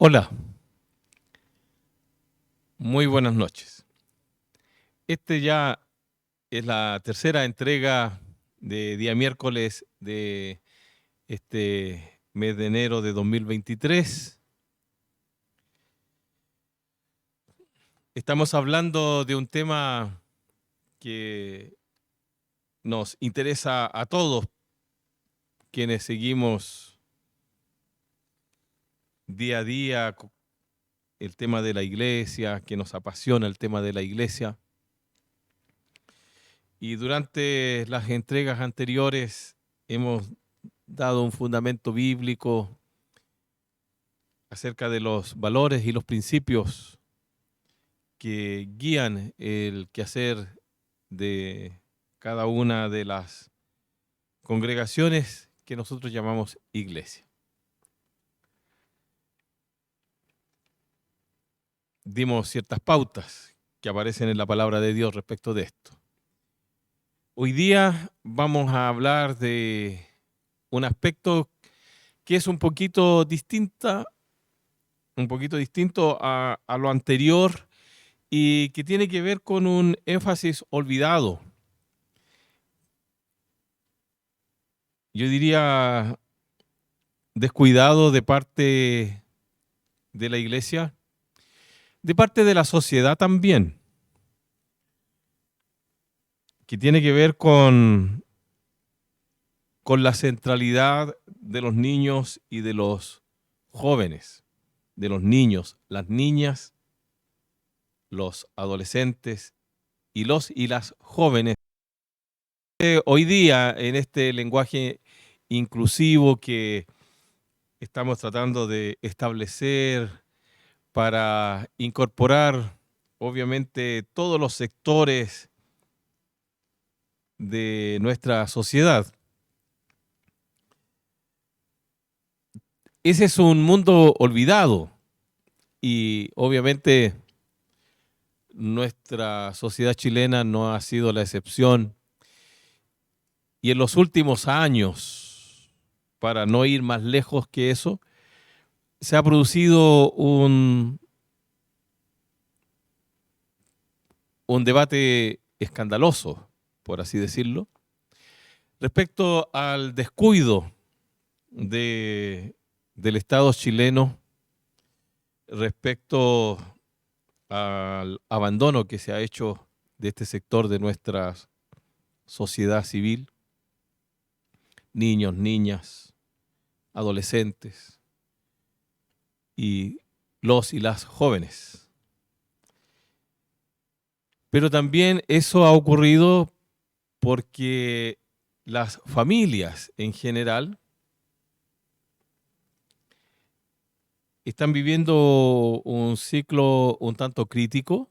Hola, muy buenas noches. Este ya es la tercera entrega de día miércoles de este mes de enero de 2023. Estamos hablando de un tema que nos interesa a todos quienes seguimos día a día el tema de la iglesia, que nos apasiona el tema de la iglesia. Y durante las entregas anteriores hemos dado un fundamento bíblico acerca de los valores y los principios que guían el quehacer de cada una de las congregaciones que nosotros llamamos iglesia. Dimos ciertas pautas que aparecen en la palabra de Dios respecto de esto. Hoy día vamos a hablar de un aspecto que es un poquito distinto a lo anterior y que tiene que ver con un énfasis olvidado. Yo diría descuidado de parte de la iglesia, de parte de la sociedad también, que tiene que ver con la centralidad de los niños y de los jóvenes, de los niños, las niñas, los adolescentes y los y las jóvenes. Hoy día, en este lenguaje inclusivo que estamos tratando de establecer para incorporar, obviamente, todos los sectores de nuestra sociedad. Ese es un mundo olvidado y obviamente nuestra sociedad chilena no ha sido la excepción. Y en los últimos años, para no ir más lejos que eso, se ha producido un debate escandaloso, por así decirlo, respecto al descuido del Estado chileno respecto al abandono que se ha hecho de este sector de nuestra sociedad civil, niños, niñas, adolescentes y los y las jóvenes. Pero también eso ha ocurrido porque las familias en general están viviendo un ciclo un tanto crítico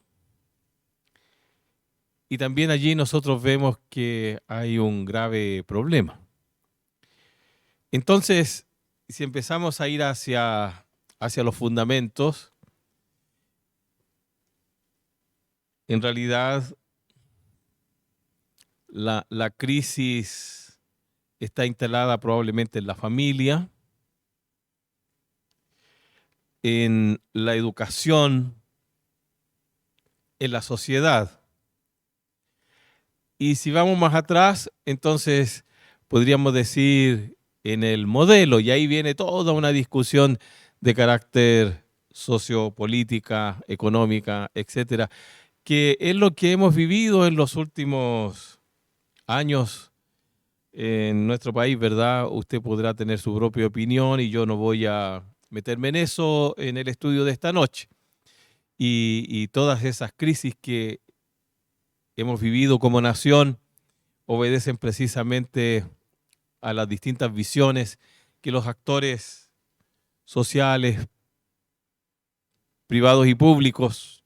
y también allí nosotros vemos que hay un grave problema. Entonces, si empezamos a ir hacia los fundamentos, en realidad la crisis está instalada probablemente en la familia, en la educación, en la sociedad. Y si vamos más atrás, entonces podríamos decir en el modelo, y ahí viene toda una discusión de carácter sociopolítica, económica, etcétera, que es lo que hemos vivido en los últimos años en nuestro país, ¿verdad? Usted podrá tener su propia opinión y yo no voy a meterme en eso en el estudio de esta noche. Y todas esas crisis que hemos vivido como nación obedecen precisamente a las distintas visiones que los actores sociales, privados y públicos,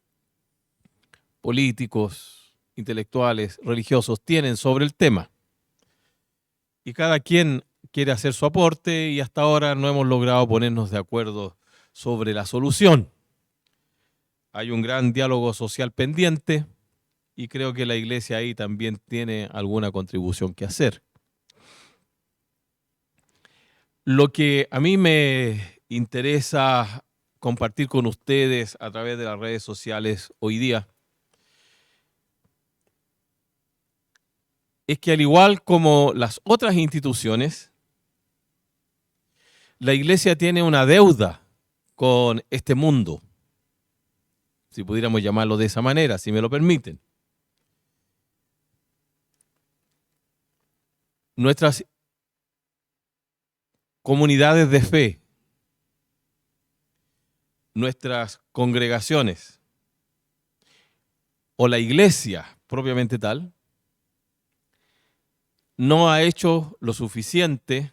políticos, intelectuales, religiosos tienen sobre el tema. Y cada quien quiere hacer su aporte y hasta ahora no hemos logrado ponernos de acuerdo sobre la solución. Hay un gran diálogo social pendiente y creo que la iglesia ahí también tiene alguna contribución que hacer. Lo que a mí me interesa compartir con ustedes a través de las redes sociales hoy día es que, al igual como las otras instituciones, la Iglesia tiene una deuda con este mundo, si pudiéramos llamarlo de esa manera, si me lo permiten. Nuestras comunidades de fe, nuestras congregaciones o la Iglesia propiamente tal, no ha hecho lo suficiente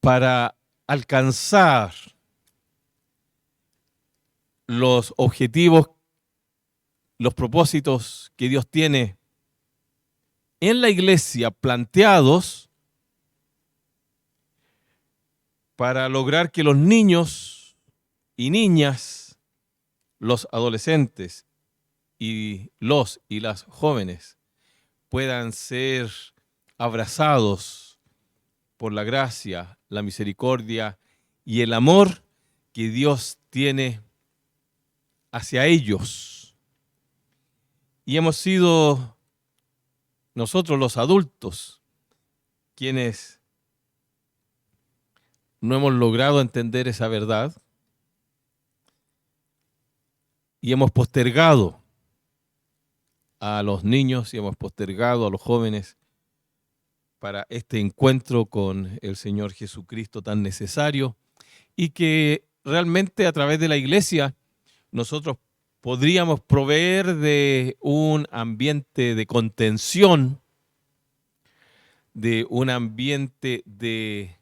para alcanzar los objetivos, los propósitos que Dios tiene en la Iglesia planteados para lograr que los niños y niñas, los adolescentes y las jóvenes puedan ser abrazados por la gracia, la misericordia y el amor que Dios tiene hacia ellos. Y hemos sido nosotros los adultos quienes no hemos logrado entender esa verdad y hemos postergado a los niños y hemos postergado a los jóvenes para este encuentro con el Señor Jesucristo tan necesario, y que realmente a través de la Iglesia nosotros podríamos proveer de un ambiente de contención, de un ambiente de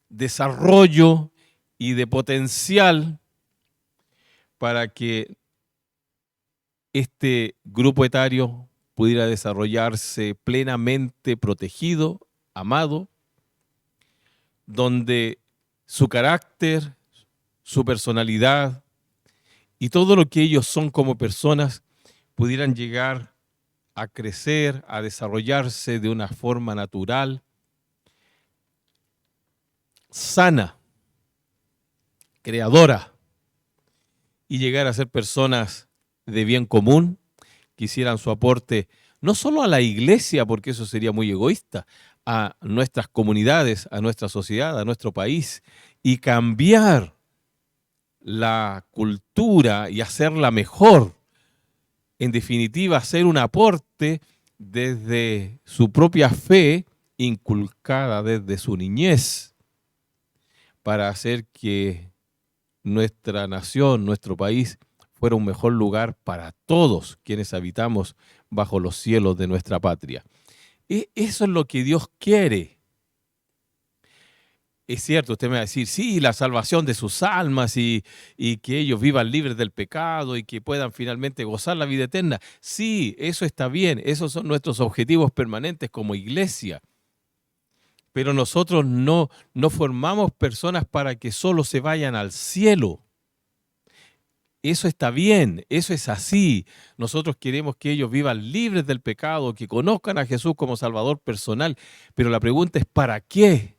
desarrollo y de potencial para que este grupo etario pudiera desarrollarse plenamente protegido, amado, donde su carácter, su personalidad y todo lo que ellos son como personas pudieran llegar a crecer, a desarrollarse de una forma natural, sana, creadora, y llegar a ser personas de bien común, que hicieran su aporte no solo a la Iglesia, porque eso sería muy egoísta, a nuestras comunidades, a nuestra sociedad, a nuestro país, y cambiar la cultura y hacerla mejor. En definitiva, hacer un aporte desde su propia fe, inculcada desde su niñez, para hacer que nuestra nación, nuestro país, fuera un mejor lugar para todos quienes habitamos bajo los cielos de nuestra patria. Eso es lo que Dios quiere. Es cierto, usted me va a decir, sí, la salvación de sus almas y que ellos vivan libres del pecado y que puedan finalmente gozar la vida eterna. Sí, eso está bien, esos son nuestros objetivos permanentes como iglesia. Pero nosotros no formamos personas para que solo se vayan al cielo. Eso está bien, eso es así. Nosotros queremos que ellos vivan libres del pecado, que conozcan a Jesús como Salvador personal. Pero la pregunta es, ¿para qué?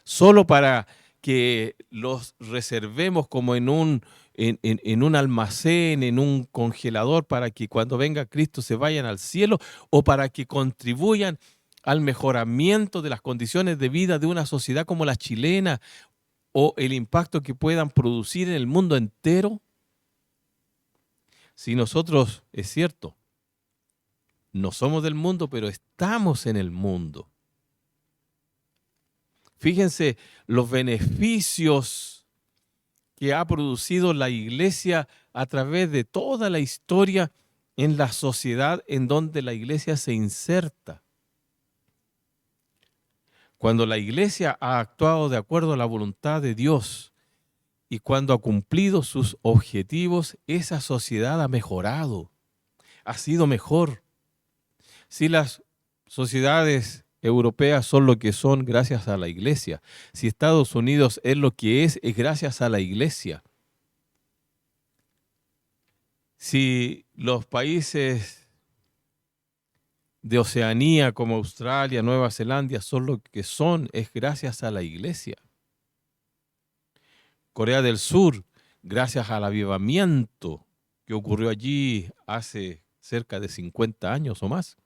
Solo para que los reservemos como en un almacén, en un congelador, para que cuando venga Cristo se vayan al cielo, o para que contribuyan al mejoramiento de las condiciones de vida de una sociedad como la chilena, o el impacto que puedan producir en el mundo entero. Si nosotros, es cierto, no somos del mundo, pero estamos en el mundo. Fíjense los beneficios que ha producido la iglesia a través de toda la historia en la sociedad en donde la iglesia se inserta. Cuando la iglesia ha actuado de acuerdo a la voluntad de Dios y cuando ha cumplido sus objetivos, esa sociedad ha mejorado, ha sido mejor. Si las sociedades europeas son lo que son gracias a la iglesia, si Estados Unidos es lo que es gracias a la iglesia. Si los países de Oceanía como Australia, Nueva Zelanda son lo que son, es gracias a la iglesia. Corea del Sur, gracias al avivamiento que ocurrió allí hace cerca de 50 años o más,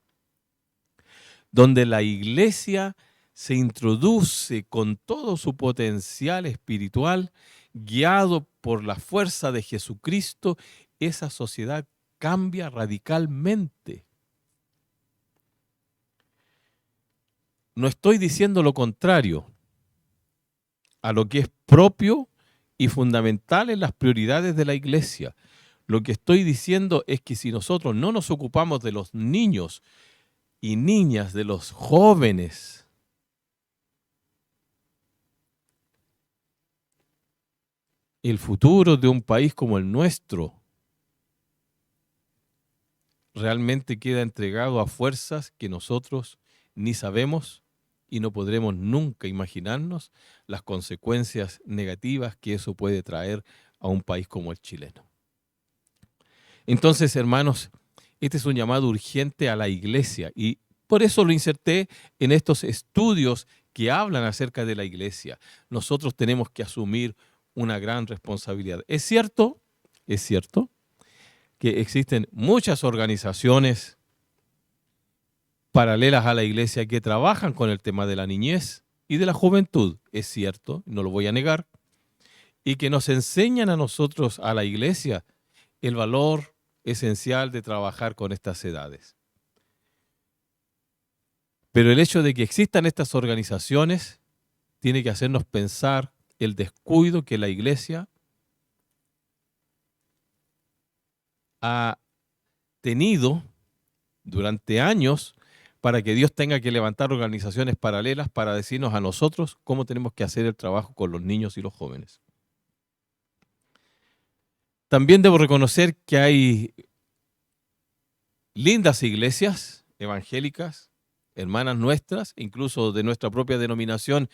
donde la iglesia se introduce con todo su potencial espiritual, guiado por la fuerza de Jesucristo, esa sociedad cambia radicalmente. No estoy diciendo lo contrario a lo que es propio y fundamental en las prioridades de la iglesia. Lo que estoy diciendo es que si nosotros no nos ocupamos de los niños y niñas, de los jóvenes, el futuro de un país como el nuestro realmente queda entregado a fuerzas que nosotros ni sabemos y no podremos nunca imaginarnos las consecuencias negativas que eso puede traer a un país como el chileno. Entonces, hermanos, este es un llamado urgente a la iglesia y por eso lo inserté en estos estudios que hablan acerca de la iglesia. Nosotros tenemos que asumir una gran responsabilidad. Es cierto que existen muchas organizaciones paralelas a la iglesia que trabajan con el tema de la niñez y de la juventud. Es cierto, no lo voy a negar, y que nos enseñan a nosotros, a la iglesia, el valor esencial de trabajar con estas edades. Pero el hecho de que existan estas organizaciones tiene que hacernos pensar el descuido que la iglesia ha tenido durante años para que Dios tenga que levantar organizaciones paralelas para decirnos a nosotros cómo tenemos que hacer el trabajo con los niños y los jóvenes. También debo reconocer que hay lindas iglesias evangélicas, hermanas nuestras, incluso de nuestra propia denominación,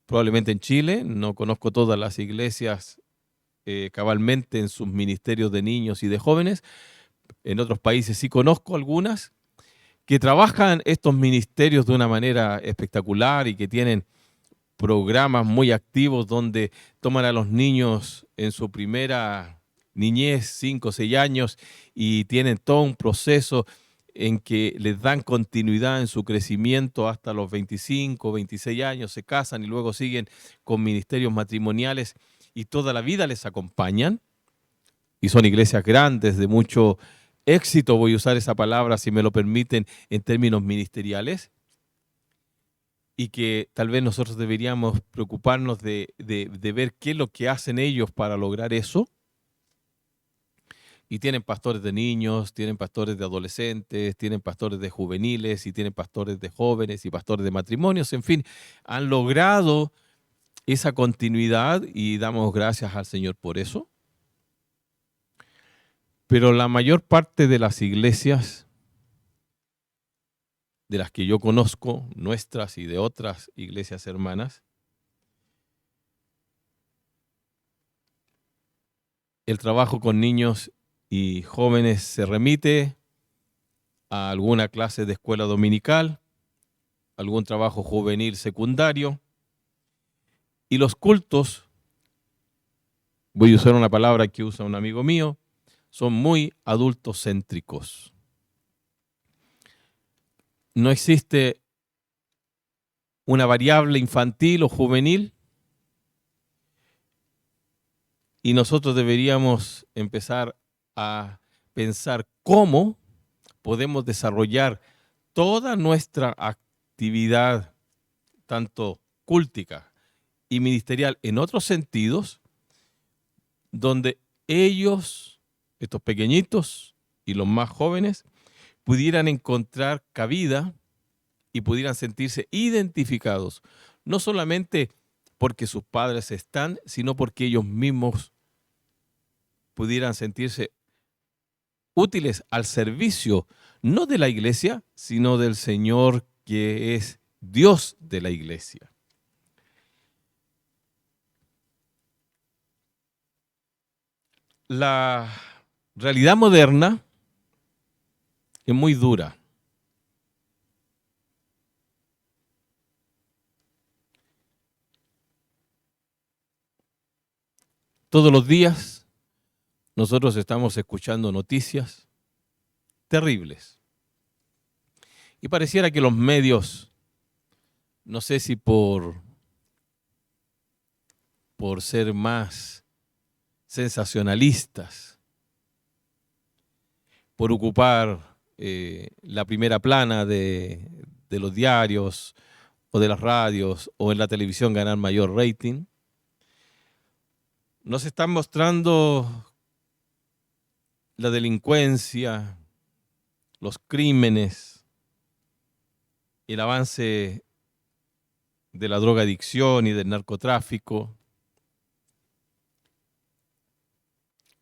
probablemente en Chile. No conozco todas las iglesias cabalmente en sus ministerios de niños y de jóvenes. En otros países sí conozco algunas que trabajan estos ministerios de una manera espectacular y que tienen programas muy activos donde toman a los niños en su primera niñez, 5 o 6 años, y tienen todo un proceso en que les dan continuidad en su crecimiento hasta los 25, 26 años, se casan y luego siguen con ministerios matrimoniales y toda la vida les acompañan. Y son iglesias grandes, de mucho éxito, voy a usar esa palabra si me lo permiten en términos ministeriales, y que tal vez nosotros deberíamos preocuparnos de ver qué es lo que hacen ellos para lograr eso. Y tienen pastores de niños, tienen pastores de adolescentes, tienen pastores de juveniles y tienen pastores de jóvenes y pastores de matrimonios. En fin, han logrado esa continuidad y damos gracias al Señor por eso. Pero la mayor parte de las iglesias de las que yo conozco, nuestras y de otras iglesias hermanas, el trabajo con niños y jóvenes se remite a alguna clase de escuela dominical, algún trabajo juvenil secundario, y los cultos, voy a usar una palabra que usa un amigo mío, son muy adultocéntricos. No existe una variable infantil o juvenil y nosotros deberíamos empezar a pensar cómo podemos desarrollar toda nuestra actividad, tanto cúltica y ministerial en otros sentidos, donde ellos, estos pequeñitos y los más jóvenes, pudieran encontrar cabida y pudieran sentirse identificados, no solamente porque sus padres están, sino porque ellos mismos pudieran sentirse útiles al servicio, no de la iglesia, sino del Señor que es Dios de la iglesia. La realidad moderna es muy dura Todos los días nosotros estamos escuchando noticias terribles. Y pareciera que los medios, no sé si por ser más sensacionalistas, por ocupar la primera plana de los diarios o de las radios o en la televisión ganar mayor rating, nos están mostrando la delincuencia, los crímenes, el avance de la drogadicción y del narcotráfico,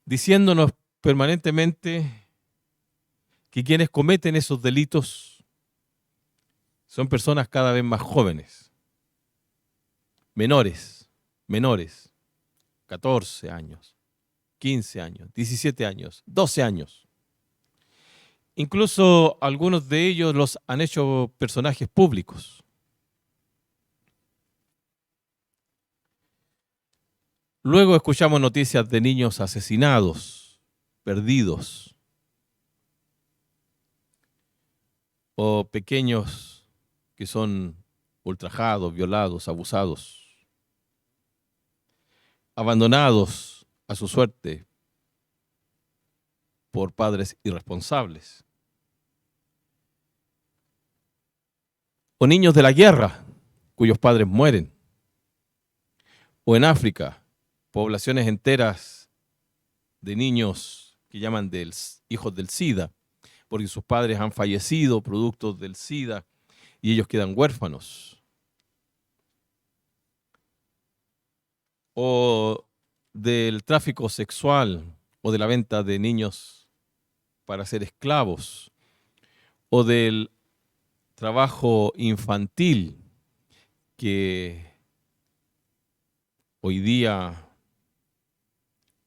diciéndonos permanentemente que quienes cometen esos delitos son personas cada vez más jóvenes, menores, 14 años, 15 años, 17 años, 12 años. Incluso algunos de ellos los han hecho personajes públicos. Luego escuchamos noticias de niños asesinados, perdidos, o pequeños que son ultrajados, violados, abusados, abandonados a su suerte por padres irresponsables. O niños de la guerra, cuyos padres mueren. O en África, poblaciones enteras de niños que llaman hijos del SIDA, porque sus padres han fallecido producto del SIDA y ellos quedan huérfanos. O del tráfico sexual o de la venta de niños para ser esclavos, o del trabajo infantil que hoy día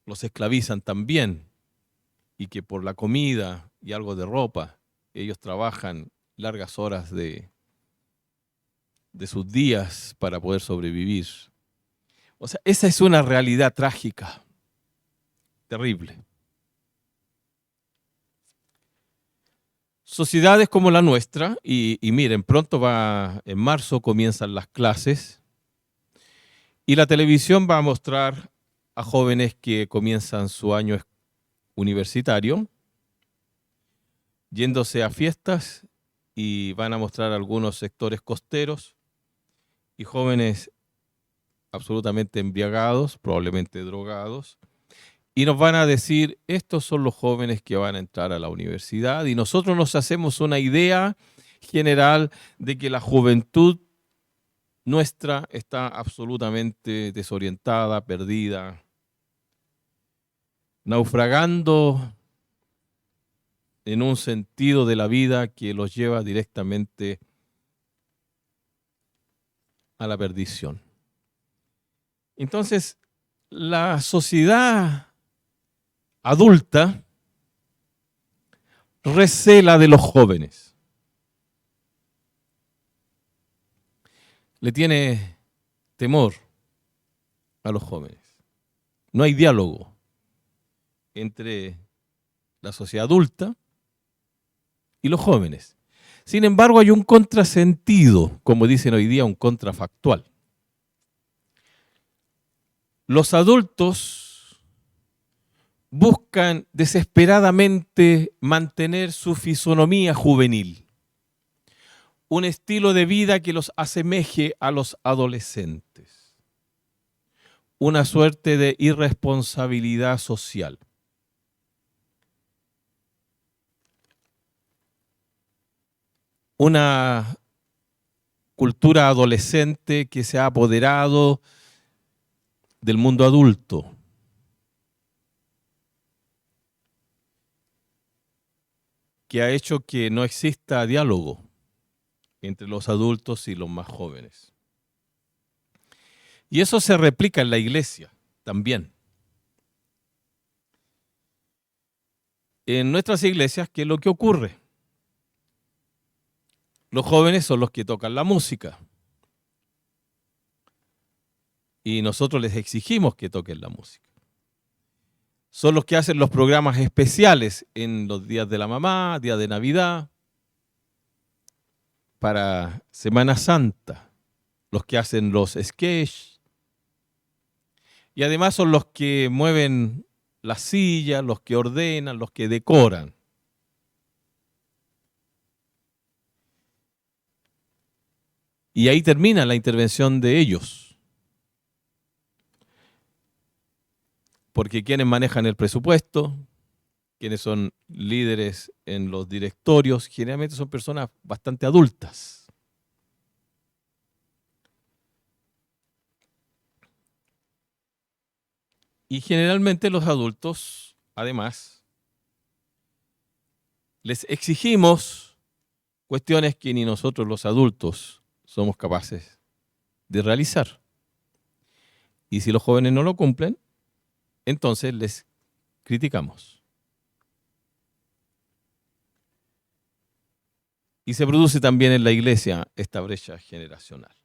los esclavizan también y que por la comida y algo de ropa ellos trabajan largas horas de sus días para poder sobrevivir. O sea, esa es una realidad trágica, terrible. Sociedades como la nuestra, y miren, pronto en marzo comienzan las clases, y la televisión va a mostrar a jóvenes que comienzan su año universitario, yéndose a fiestas, y van a mostrar algunos sectores costeros, y jóvenes absolutamente embriagados, probablemente drogados, y nos van a decir, estos son los jóvenes que van a entrar a la universidad, y nosotros nos hacemos una idea general de que la juventud nuestra está absolutamente desorientada, perdida, naufragando en un sentido de la vida que los lleva directamente a la perdición. Entonces, la sociedad adulta recela de los jóvenes. Le tiene temor a los jóvenes. No hay diálogo entre la sociedad adulta y los jóvenes. Sin embargo, hay un contrasentido, como dicen hoy día, un contrafactual. Los adultos buscan desesperadamente mantener su fisonomía juvenil, un estilo de vida que los asemeje a los adolescentes, una suerte de irresponsabilidad social. Una cultura adolescente que se ha apoderado del mundo adulto. Que ha hecho que no exista diálogo entre los adultos y los más jóvenes. Y eso se replica en la iglesia también. En nuestras iglesias, ¿qué es lo que ocurre? Los jóvenes son los que tocan la música. Y nosotros les exigimos que toquen la música. son los que hacen los programas especiales en los días de la mamá, día de Navidad, para Semana Santa, los que hacen los sketches, y además son los que mueven las sillas, los que ordenan, los que decoran. Y ahí termina la intervención de ellos. Porque quienes manejan el presupuesto, quienes son líderes en los directorios, generalmente son personas bastante adultas. Y generalmente los adultos, además, les exigimos cuestiones que ni nosotros los adultos somos capaces de realizar. Y si los jóvenes no lo cumplen, entonces les criticamos. Y se produce también en la iglesia esta brecha generacional.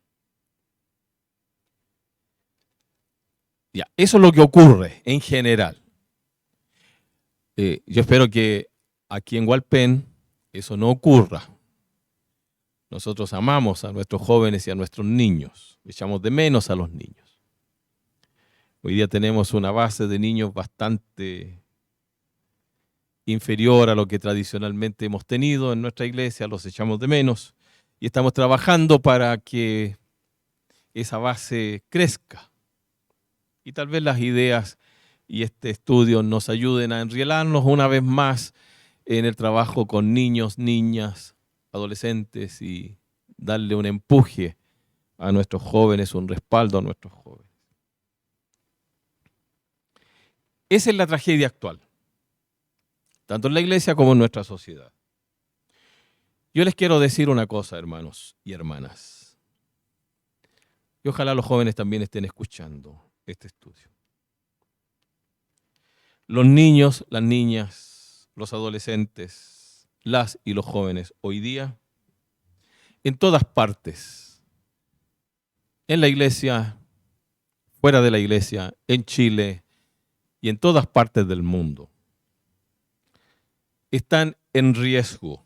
Ya, eso es lo que ocurre en general. Yo espero que aquí en Hualpén eso no ocurra. Nosotros amamos a nuestros jóvenes y a nuestros niños. Echamos de menos a los niños. Hoy día tenemos una base de niños bastante inferior a lo que tradicionalmente hemos tenido en nuestra iglesia, los echamos de menos y estamos trabajando para que esa base crezca. Y tal vez las ideas y este estudio nos ayuden a enrielarnos una vez más en el trabajo con niños, niñas, adolescentes y darle un empuje a nuestros jóvenes, un respaldo a nuestros jóvenes. Esa es la tragedia actual, tanto en la iglesia como en nuestra sociedad. Yo les quiero decir una cosa, hermanos y hermanas, y ojalá los jóvenes también estén escuchando este estudio. Los niños, las niñas, los adolescentes, las y los jóvenes hoy día, en todas partes, en la iglesia, fuera de la iglesia, en Chile y en todas partes del mundo, están en riesgo.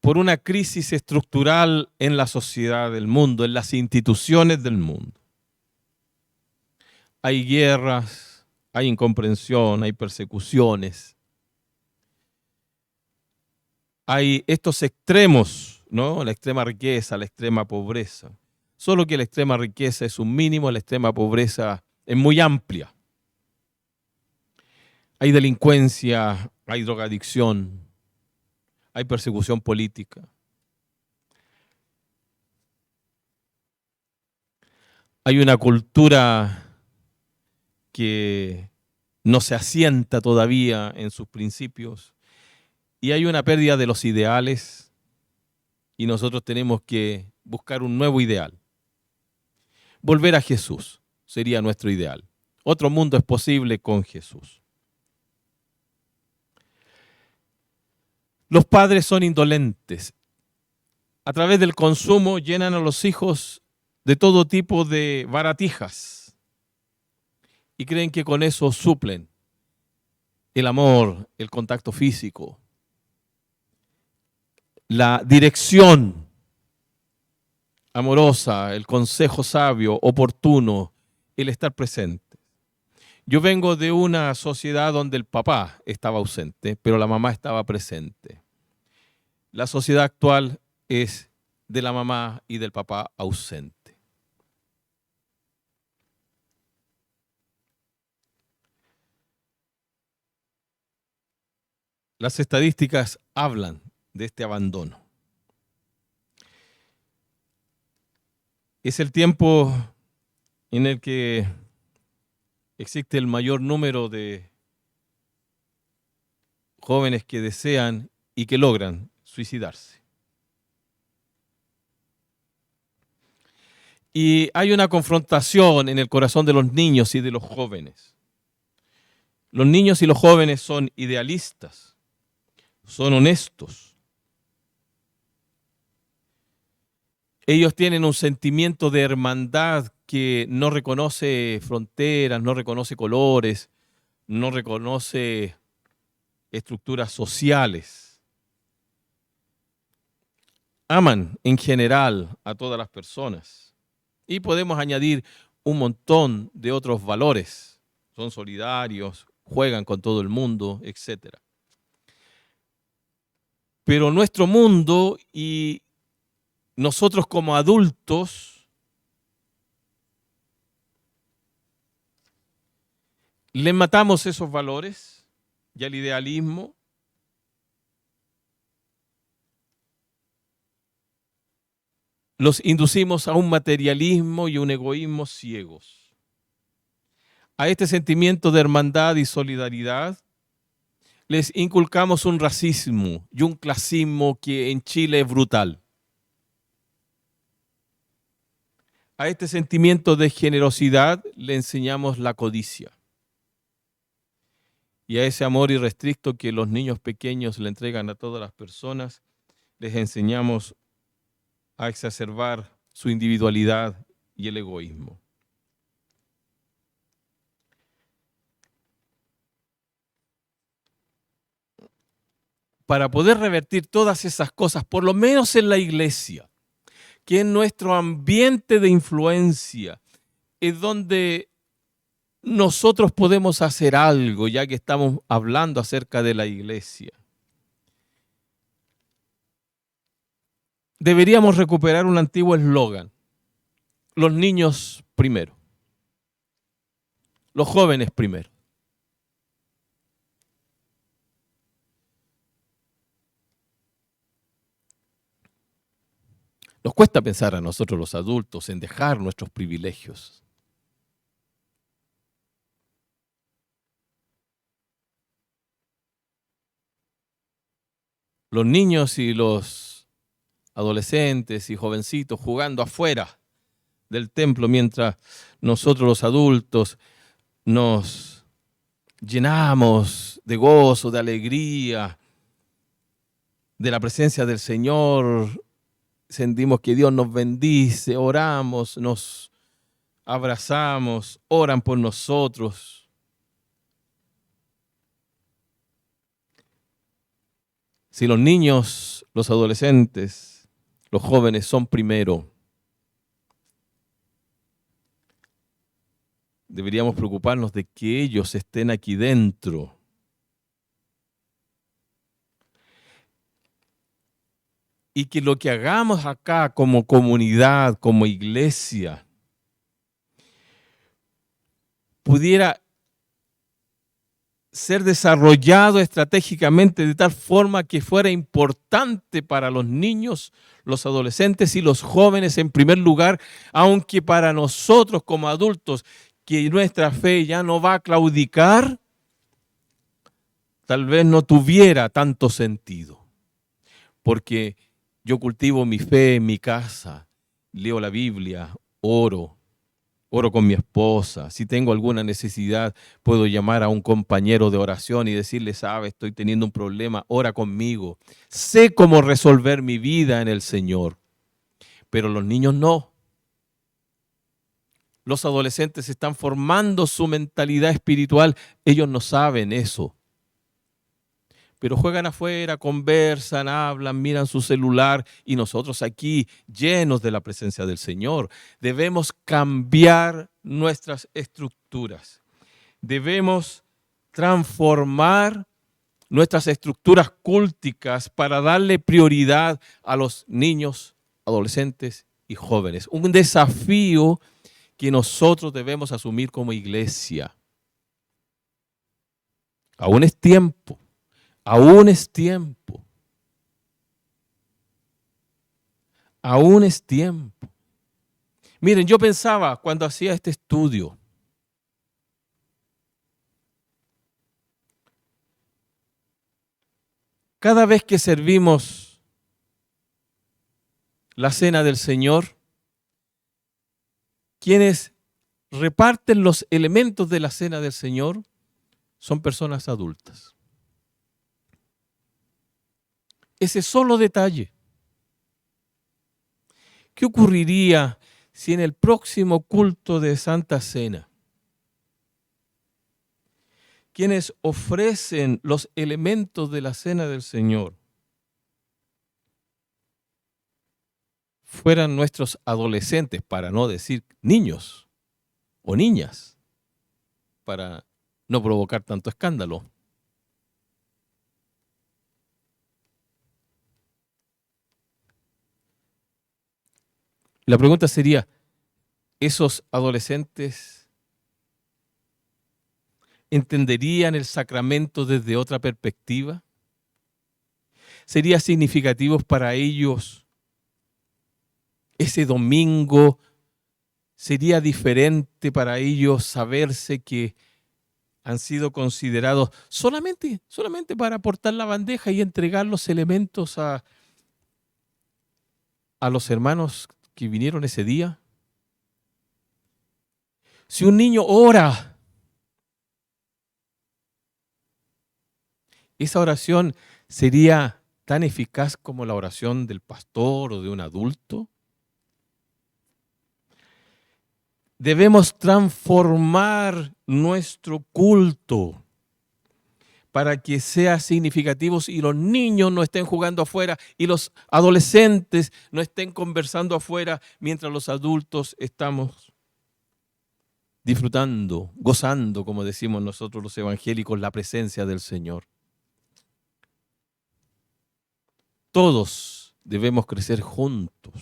Por una crisis estructural en la sociedad del mundo, en las instituciones del mundo. Hay guerras, hay incomprensión, hay persecuciones. Hay estos extremos, ¿no? La extrema riqueza, la extrema pobreza. Solo que la extrema riqueza es un mínimo, la extrema pobreza es muy amplia. Hay delincuencia, hay drogadicción, hay persecución política. Hay una cultura que no se asienta todavía en sus principios y hay una pérdida de los ideales y nosotros tenemos que buscar un nuevo ideal. Volver a Jesús sería nuestro ideal. Otro mundo es posible con Jesús. Los padres son indolentes. A través del consumo llenan a los hijos de todo tipo de baratijas y creen que con eso suplen el amor, el contacto físico, la dirección amorosa, el consejo sabio, oportuno, el estar presente. Yo vengo de una sociedad donde el papá estaba ausente, pero la mamá estaba presente. La sociedad actual es de la mamá y del papá ausente. Las estadísticas hablan de este abandono. Es el tiempo en el que existe el mayor número de jóvenes que desean y que logran suicidarse. Y hay una confrontación en el corazón de los niños y de los jóvenes. Los niños y los jóvenes son idealistas, son honestos. Ellos tienen un sentimiento de hermandad que no reconoce fronteras, no reconoce colores, no reconoce estructuras sociales. Aman en general a todas las personas. Y podemos añadir un montón de otros valores. Son solidarios, juegan con todo el mundo, etc. Pero nuestro mundo y nosotros como adultos le matamos esos valores y al idealismo. Los inducimos a un materialismo y un egoísmo ciegos. A este sentimiento de hermandad y solidaridad les inculcamos un racismo y un clasismo que en Chile es brutal. A este sentimiento de generosidad le enseñamos la codicia. Y a ese amor irrestricto que los niños pequeños le entregan a todas las personas, les enseñamos a exacerbar su individualidad y el egoísmo. Para poder revertir todas esas cosas, por lo menos en la iglesia, que en nuestro ambiente de influencia es donde nosotros podemos hacer algo, ya que estamos hablando acerca de la iglesia. Deberíamos recuperar un antiguo eslogan: los niños primero, los jóvenes primero. Nos cuesta pensar a nosotros los adultos en dejar nuestros privilegios. Los niños y los adolescentes y jovencitos jugando afuera del templo mientras nosotros los adultos nos llenamos de gozo, de alegría, de la presencia del Señor. Sentimos que Dios nos bendice, oramos, nos abrazamos, oran por nosotros. Si los niños, los adolescentes, los jóvenes son primero, deberíamos preocuparnos de que ellos estén aquí dentro. Y que lo que hagamos acá como comunidad, como iglesia, pudiera ser desarrollado estratégicamente de tal forma que fuera importante para los niños, los adolescentes y los jóvenes en primer lugar, aunque para nosotros como adultos, que nuestra fe ya no va a claudicar, tal vez no tuviera tanto sentido. Porque yo cultivo mi fe en mi casa, leo la Biblia, oro con mi esposa. Si tengo alguna necesidad, puedo llamar a un compañero de oración y decirle: sabe, estoy teniendo un problema, ora conmigo. Sé cómo resolver mi vida en el Señor. Pero los niños no. Los adolescentes están formando su mentalidad espiritual. Ellos no saben eso. Pero juegan afuera, conversan, hablan, miran su celular y nosotros aquí, llenos de la presencia del Señor, debemos cambiar nuestras estructuras. Debemos transformar nuestras estructuras cúlticas para darle prioridad a los niños, adolescentes y jóvenes. Un desafío que nosotros debemos asumir como iglesia. Aún es tiempo. Aún es tiempo. Aún es tiempo. Miren, yo pensaba cuando hacía este estudio, cada vez que servimos la cena del Señor, quienes reparten los elementos de la cena del Señor son personas adultas. Ese solo detalle. ¿Qué ocurriría si en el próximo culto de Santa Cena, quienes ofrecen los elementos de la Cena del Señor fueran nuestros adolescentes, para no decir niños o niñas, para no provocar tanto escándalo? La pregunta sería, ¿esos adolescentes entenderían el sacramento desde otra perspectiva? ¿Sería significativo para ellos ese domingo? ¿Sería diferente para ellos saberse que han sido considerados solamente para aportar la bandeja y entregar los elementos a los hermanos que vinieron ese día? Si un niño ora, ¿esa oración sería tan eficaz como la oración del pastor o de un adulto? Debemos transformar nuestro culto para que sea significativo y los niños no estén jugando afuera y los adolescentes no estén conversando afuera mientras los adultos estamos disfrutando, gozando, como decimos nosotros los evangélicos, la presencia del Señor. Todos debemos crecer juntos.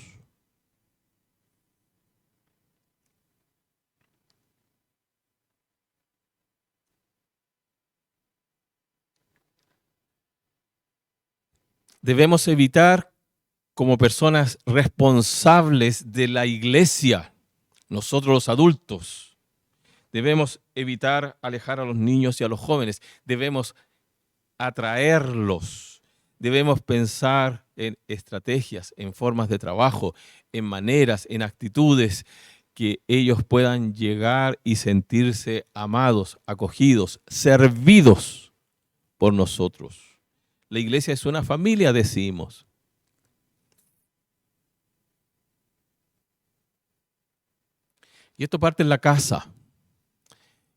Debemos evitar, como personas responsables de la iglesia, nosotros los adultos, debemos evitar alejar a los niños y a los jóvenes. Debemos atraerlos. Debemos pensar en estrategias, en formas de trabajo, en maneras, en actitudes que ellos puedan llegar y sentirse amados, acogidos, servidos por nosotros. La iglesia es una familia, decimos. Y esto parte en la casa.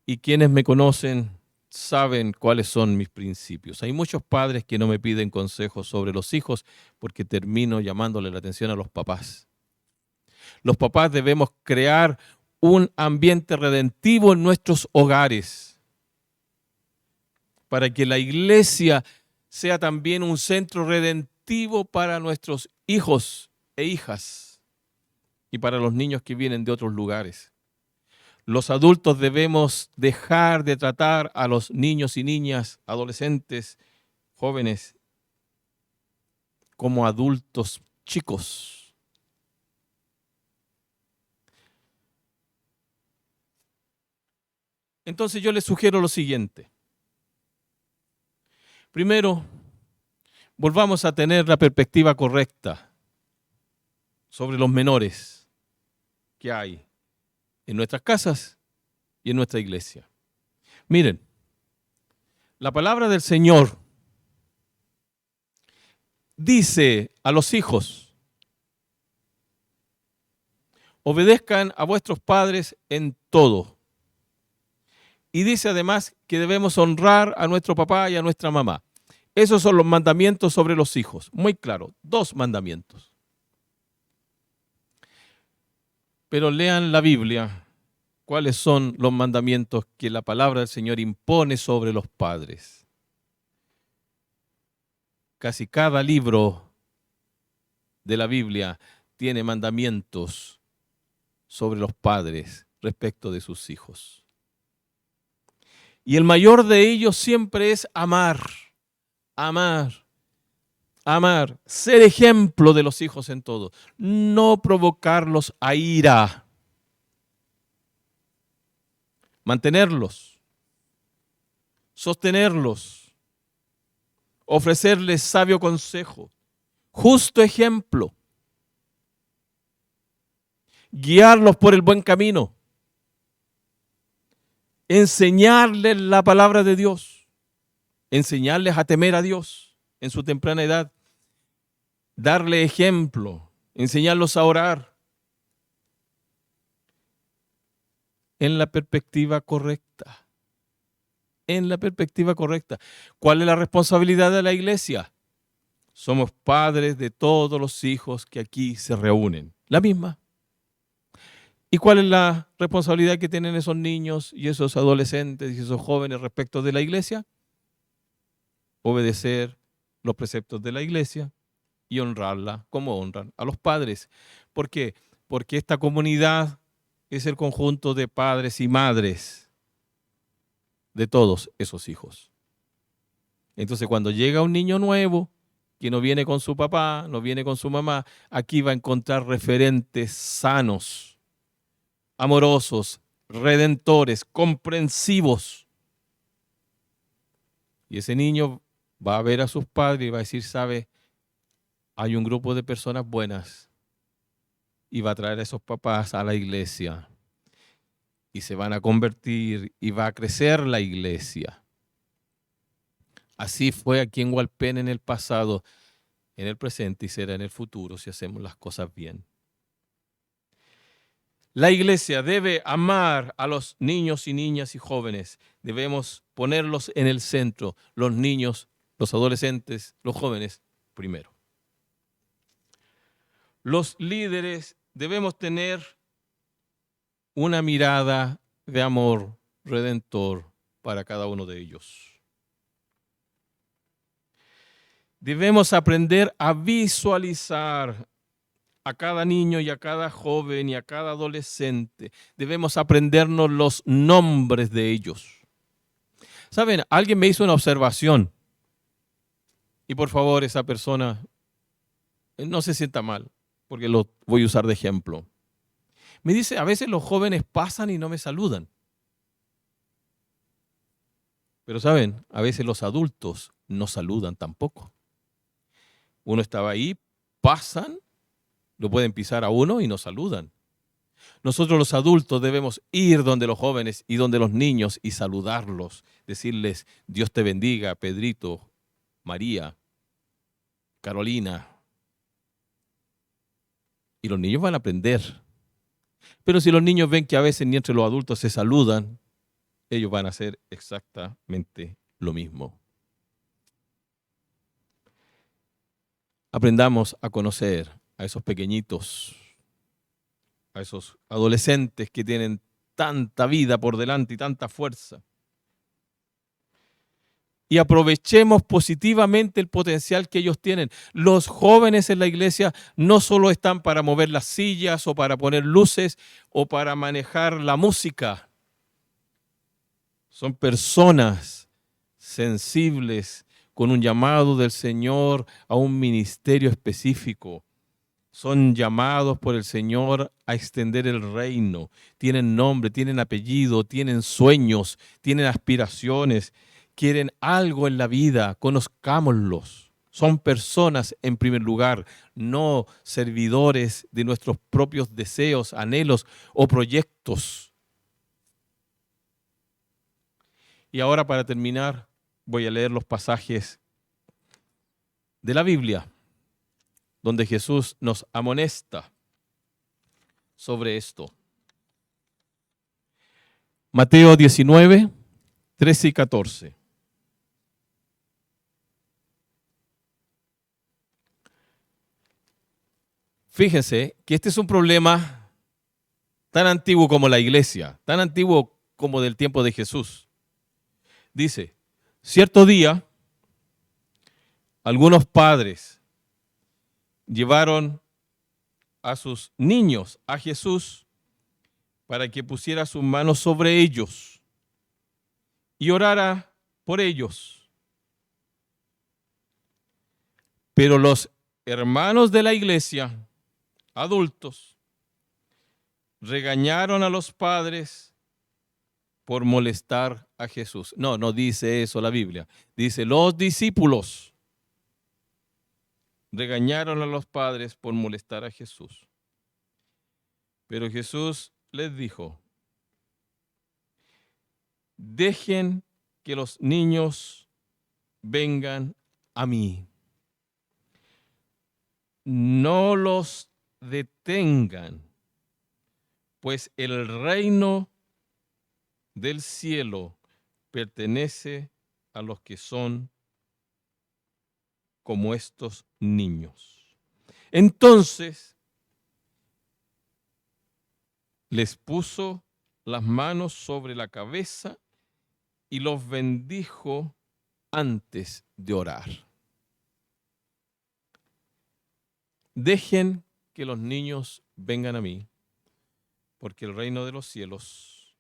Y quienes me conocen saben cuáles son mis principios. Hay muchos padres que no me piden consejos sobre los hijos porque termino llamándole la atención a los papás. Los papás debemos crear un ambiente redentivo en nuestros hogares para que la iglesia sea también un centro redentivo para nuestros hijos e hijas y para los niños que vienen de otros lugares. Los adultos debemos dejar de tratar a los niños y niñas, adolescentes, jóvenes, como adultos chicos. Entonces yo les sugiero lo siguiente. Primero, volvamos a tener la perspectiva correcta sobre los menores que hay en nuestras casas y en nuestra iglesia. Miren, la palabra del Señor dice a los hijos: obedezcan a vuestros padres en todo. Y dice además que debemos honrar a nuestro papá y a nuestra mamá. Esos son los mandamientos sobre los hijos. Muy claro, 2 mandamientos. Pero lean la Biblia, cuáles son los mandamientos que la palabra del Señor impone sobre los padres. Casi cada libro de la Biblia tiene mandamientos sobre los padres respecto de sus hijos. Y el mayor de ellos siempre es amar, amar, amar, ser ejemplo de los hijos en todo, no provocarlos a ira, mantenerlos, sostenerlos, ofrecerles sabio consejo, justo ejemplo, guiarlos por el buen camino, enseñarles la palabra de Dios, enseñarles a temer a Dios en su temprana edad, darle ejemplo, enseñarlos a orar en la perspectiva correcta. En la perspectiva correcta. ¿Cuál es la responsabilidad de la iglesia? Somos padres de todos los hijos que aquí se reúnen. La misma. ¿Y cuál es la responsabilidad que tienen esos niños y esos adolescentes y esos jóvenes respecto de la iglesia? Obedecer los preceptos de la iglesia y honrarla como honran a los padres. ¿Por qué? Porque esta comunidad es el conjunto de padres y madres de todos esos hijos. Entonces, cuando llega un niño nuevo, que no viene con su papá, no viene con su mamá, aquí va a encontrar referentes sanos, amorosos, redentores, comprensivos. Y ese niño va a ver a sus padres y va a decir, ¿sabe? Hay un grupo de personas buenas y va a traer a esos papás a la iglesia y se van a convertir y va a crecer la iglesia. Así fue aquí en Hualpén en el pasado, en el presente y será en el futuro si hacemos las cosas bien. La iglesia debe amar a los niños y niñas y jóvenes. Debemos ponerlos en el centro, los niños, los adolescentes, los jóvenes primero. Los líderes debemos tener una mirada de amor redentor para cada uno de ellos. Debemos aprender a visualizar a cada niño y a cada joven y a cada adolescente. Debemos aprendernos los nombres de ellos. ¿Saben? Alguien me hizo una observación y por favor esa persona no se sienta mal porque lo voy a usar de ejemplo. Me dice, a veces los jóvenes pasan y no me saludan. Pero saben, a veces los adultos no saludan tampoco. Uno estaba ahí, pasan, lo pueden pisar a uno y nos saludan. Nosotros los adultos debemos ir donde los jóvenes y donde los niños y saludarlos, decirles, Dios te bendiga, Pedrito, María, Carolina. Y los niños van a aprender. Pero si los niños ven que a veces ni entre los adultos se saludan, ellos van a hacer exactamente lo mismo. Aprendamos a conocer a esos pequeñitos, a esos adolescentes que tienen tanta vida por delante y tanta fuerza. Y aprovechemos positivamente el potencial que ellos tienen. Los jóvenes en la iglesia no solo están para mover las sillas o para poner luces o para manejar la música. Son personas sensibles con un llamado del Señor a un ministerio específico. Son llamados por el Señor a extender el reino. Tienen nombre, tienen apellido, tienen sueños, tienen aspiraciones. Quieren algo en la vida, conozcámoslos. Son personas en primer lugar, no servidores de nuestros propios deseos, anhelos o proyectos. Y ahora para terminar, voy a leer los pasajes de la Biblia, donde Jesús nos amonesta sobre esto. Mateo 19, 13 y 14. Fíjense que este es un problema tan antiguo como la iglesia, tan antiguo como del tiempo de Jesús. Dice, cierto día, algunos padres llevaron a sus niños a Jesús para que pusiera sus manos sobre ellos y orara por ellos. Pero los hermanos de la iglesia, adultos, regañaron a los padres por molestar a Jesús. No, no dice eso la Biblia. Dice, los discípulos regañaron a los padres por molestar a Jesús. Pero Jesús les dijo, dejen que los niños vengan a mí. No los detengan, pues el reino del cielo pertenece a los que son como estos niños. Entonces les puso las manos sobre la cabeza y los bendijo antes de orar. Dejen que los niños vengan a mí, porque el reino de los cielos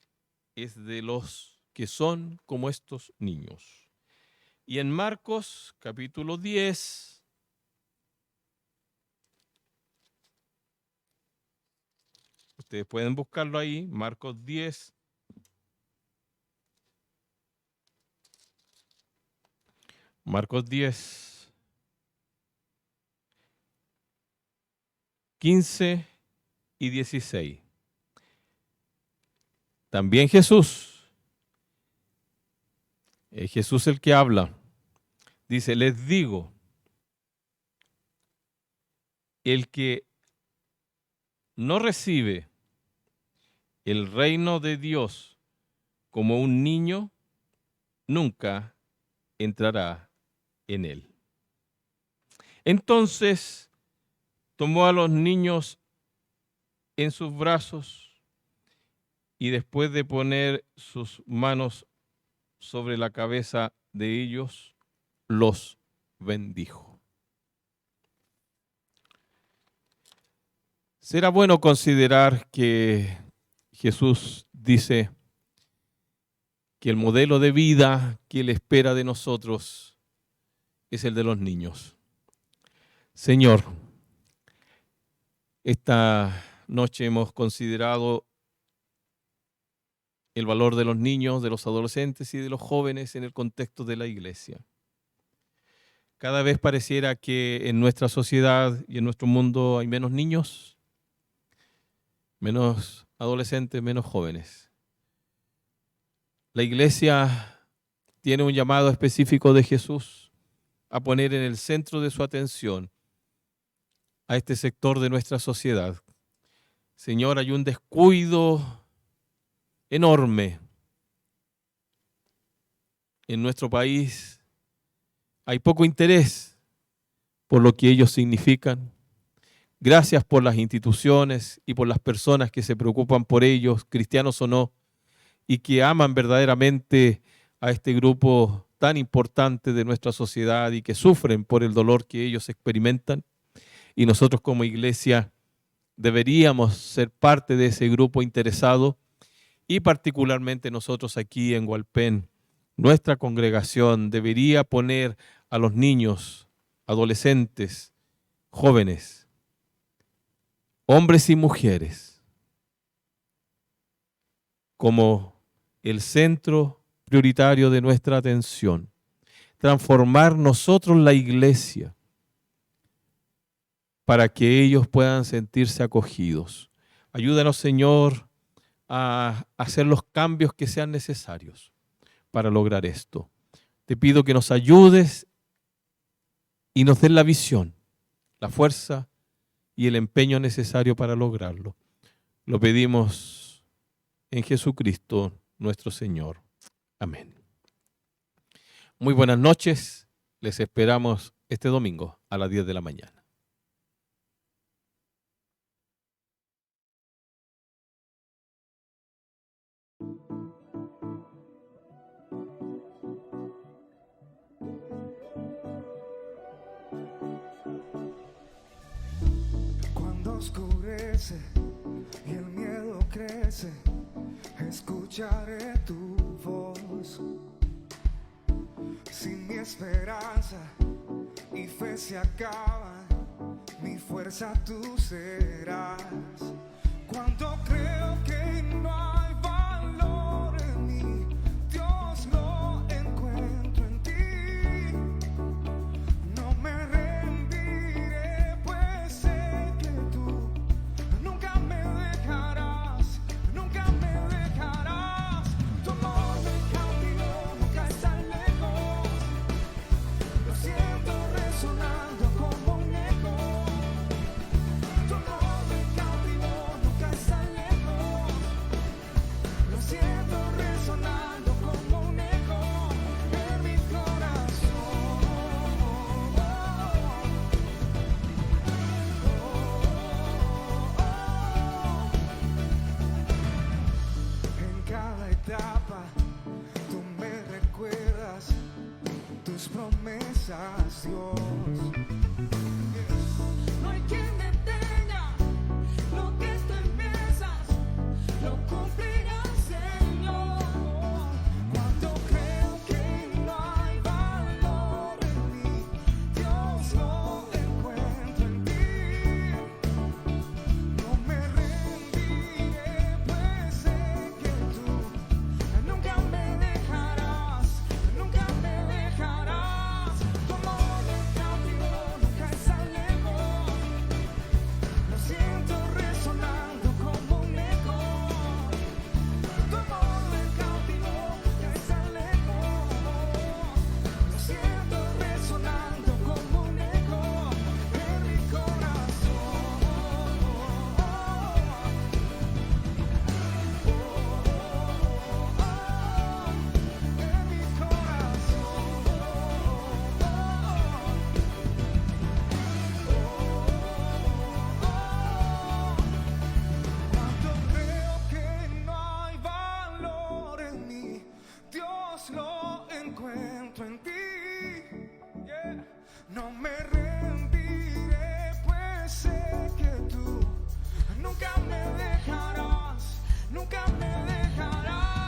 es de los que son como estos niños. Y en Marcos capítulo 10, ustedes pueden buscarlo ahí, Marcos 10, Marcos 10, 15 y 16. También Jesús, es Jesús el que habla, dice, les digo, el que no recibe el reino de Dios como un niño, nunca entrará en él. Entonces tomó a los niños en sus brazos y después de poner sus manos sobre la cabeza de ellos, los bendijo. Será bueno considerar que Jesús dice que el modelo de vida que Él espera de nosotros es el de los niños. Señor, esta noche hemos considerado el valor de los niños, de los adolescentes y de los jóvenes en el contexto de la iglesia. Cada vez pareciera que en nuestra sociedad y en nuestro mundo hay menos niños, menos adolescentes, menos jóvenes. La iglesia tiene un llamado específico de Jesús a poner en el centro de su atención a este sector de nuestra sociedad. Señor, hay un descuido enorme en nuestro país. Hay poco interés por lo que ellos significan. Gracias por las instituciones y por las personas que se preocupan por ellos, cristianos o no, y que aman verdaderamente a este grupo tan importante de nuestra sociedad y que sufren por el dolor que ellos experimentan. Y nosotros como iglesia deberíamos ser parte de ese grupo interesado y particularmente nosotros aquí en Hualpén, nuestra congregación debería poner a los niños, adolescentes, jóvenes, hombres y mujeres como el centro prioritario de nuestra atención. Transformar nosotros la iglesia para que ellos puedan sentirse acogidos. Ayúdanos, Señor, a hacer los cambios que sean necesarios para lograr esto. Te pido que nos ayudes y nos des la visión, la fuerza y el empeño necesario para lograrlo. Lo pedimos en Jesucristo, nuestro Señor. Amén. Muy buenas noches. Les esperamos este domingo a las 10 de la mañana. Cuando oscurece y el miedo crece, escucharé tu voz. Si mi esperanza y fe se acaban, mi fuerza tú serás. Cuando creo que no hay valor en mí, Dios, lo encuentro en ti. No me rendiré, pues sé que tú nunca me dejarás, nunca me dejarás. Tu amor me cautivó, nunca está lejos. Lo siento resonando como un eco. Tu amor tus promesas, Dios. No hay quien detenga lo que tú empiezas, lo cumplirás, Señor. Cuando creo que no hay valor en mí, Dios, lo encuentro en ti. No me rendiré, pues sé que tú nunca me dejarás, nunca me dejarás. Tu amor me cautivó, nunca es lejos. Lo siento resonando como un eco. Tu amor me cautivó, nunca es lejos. Lo siento resonando como un eco en mi corazón. En mi corazón. Cuando creo que no hay valor en mí, Dios, lo encuentro en ti. Yeah. No me rendiré, pues sé que tú nunca me dejarás, nunca me dejarás.